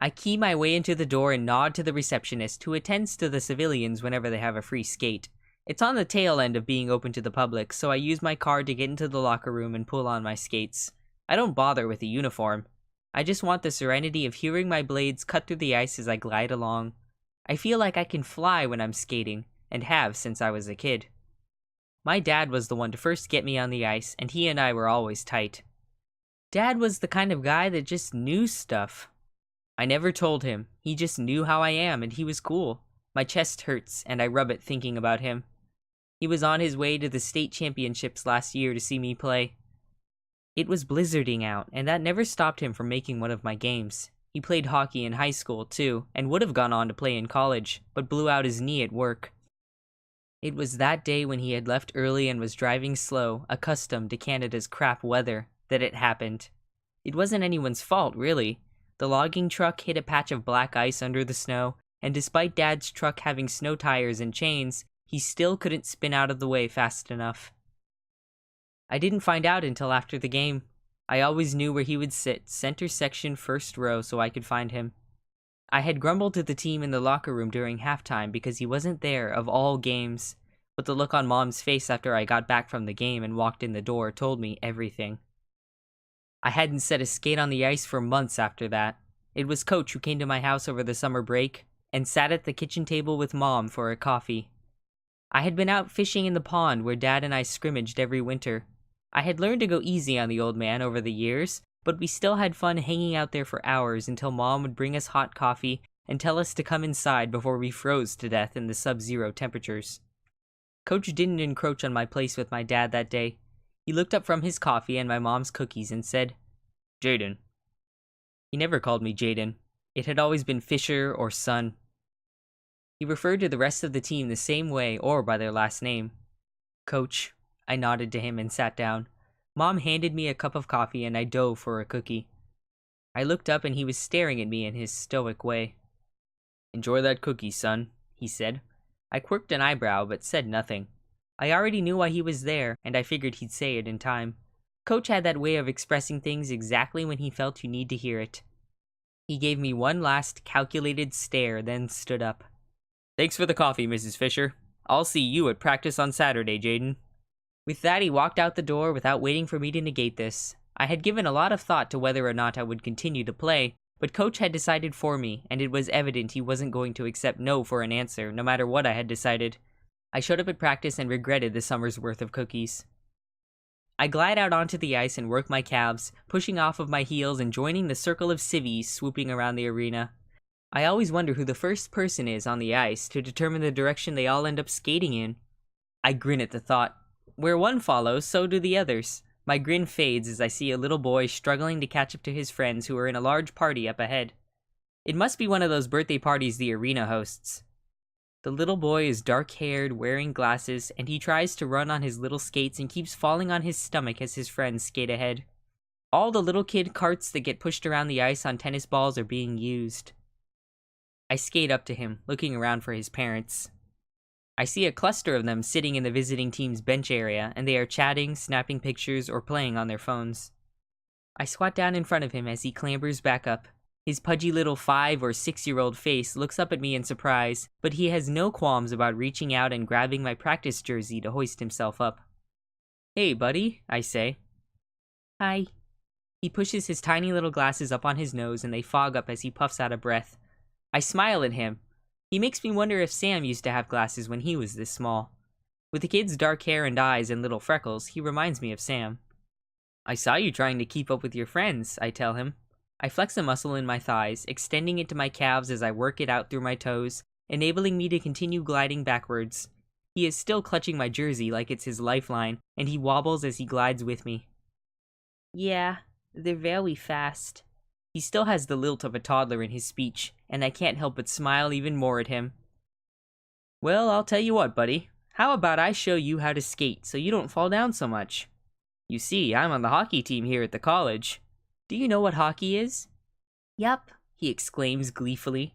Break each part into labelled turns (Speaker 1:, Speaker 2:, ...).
Speaker 1: I key my way into the door and nod to the receptionist, who attends to the civilians whenever they have a free skate. It's on the tail end of being open to the public, so I use my card to get into the locker room and pull on my skates. I don't bother with the uniform. I just want the serenity of hearing my blades cut through the ice as I glide along. I feel like I can fly when I'm skating, and have since I was a kid. My dad was the one to first get me on the ice, and he and I were always tight. Dad was the kind of guy that just knew stuff. I never told him. He just knew how I am, and he was cool. My chest hurts, and I rub it thinking about him. He was on his way to the state championships last year to see me play. It was blizzarding out, and that never stopped him from making one of my games. He played hockey in high school, too, and would have gone on to play in college, but blew out his knee at work. It was that day when he had left early and was driving slow, accustomed to Canada's crap weather, that it happened. It wasn't anyone's fault, really. The logging truck hit a patch of black ice under the snow, and despite Dad's truck having snow tires and chains, he still couldn't spin out of the way fast enough. I didn't find out until after the game. I always knew where he would sit, center section, first row, so I could find him. I had grumbled to the team in the locker room during halftime because he wasn't there of all games, but the look on Mom's face after I got back from the game and walked in the door told me everything. I hadn't set a skate on the ice for months after that. It was Coach who came to my house over the summer break and sat at the kitchen table with Mom for a coffee. I had been out fishing in the pond where Dad and I scrimmaged every winter. I had learned to go easy on the old man over the years, but we still had fun hanging out there for hours until Mom would bring us hot coffee and tell us to come inside before we froze to death in the sub-zero temperatures. Coach didn't encroach on my place with my dad that day. He looked up from his coffee and my mom's cookies and said, "Jaden." He never called me Jaden. It had always been Fisher or Son. He referred to the rest of the team the same way or by their last name. "Coach." I nodded to him and sat down. Mom handed me a cup of coffee and I dove for a cookie. I looked up and he was staring at me in his stoic way. "Enjoy that cookie, son," he said. I quirked an eyebrow but said nothing. I already knew why he was there, and I figured he'd say it in time. Coach had that way of expressing things exactly when he felt you need to hear it. He gave me one last calculated stare, then stood up. "Thanks for the coffee, Mrs. Fisher. I'll see you at practice on Saturday, Jaden." With that, he walked out the door without waiting for me to negate this. I had given a lot of thought to whether or not I would continue to play, but Coach had decided for me, and it was evident he wasn't going to accept no for an answer, no matter what I had decided. I showed up at practice and regretted the summer's worth of cookies. I glide out onto the ice and work my calves, pushing off of my heels and joining the circle of civvies swooping around the arena. I always wonder who the first person is on the ice to determine the direction they all end up skating in. I grin at the thought. Where one follows, so do the others. My grin fades as I see a little boy struggling to catch up to his friends who are in a large party up ahead. It must be one of those birthday parties the arena hosts. The little boy is dark-haired, wearing glasses, and he tries to run on his little skates and keeps falling on his stomach as his friends skate ahead. All the little kid carts that get pushed around the ice on tennis balls are being used. I skate up to him, looking around for his parents. I see a cluster of them sitting in the visiting team's bench area, and they are chatting, snapping pictures, or playing on their phones. I squat down in front of him as he clambers back up. His pudgy little 5- or 6-year-old face looks up at me in surprise, but he has no qualms about reaching out and grabbing my practice jersey to hoist himself up. "Hey, buddy," I say. "Hi." He pushes his tiny little glasses up on his nose and they fog up as he puffs out a breath. I smile at him. He makes me wonder if Sam used to have glasses when he was this small. With the kid's dark hair and eyes and little freckles, he reminds me of Sam. "I saw you trying to keep up with your friends," I tell him. I flex a muscle in my thighs, extending it to my calves as I work it out through my toes, enabling me to continue gliding backwards. He is still clutching my jersey like it's his lifeline, and he wobbles as he glides with me. "Yeah, they're very fast." He still has the lilt of a toddler in his speech, and I can't help but smile even more at him. "Well, I'll tell you what, buddy. How about I show you how to skate so you don't fall down so much? You see, I'm on the hockey team here at the college. Do you know what hockey is?"
Speaker 2: "Yup,"
Speaker 1: he exclaims gleefully.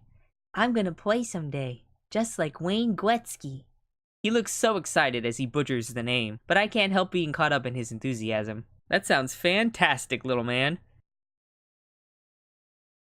Speaker 2: "I'm gonna play someday, just like Wayne Gretzky."
Speaker 1: He looks so excited as he butchers the name, but I can't help being caught up in his enthusiasm. "That sounds fantastic, little man.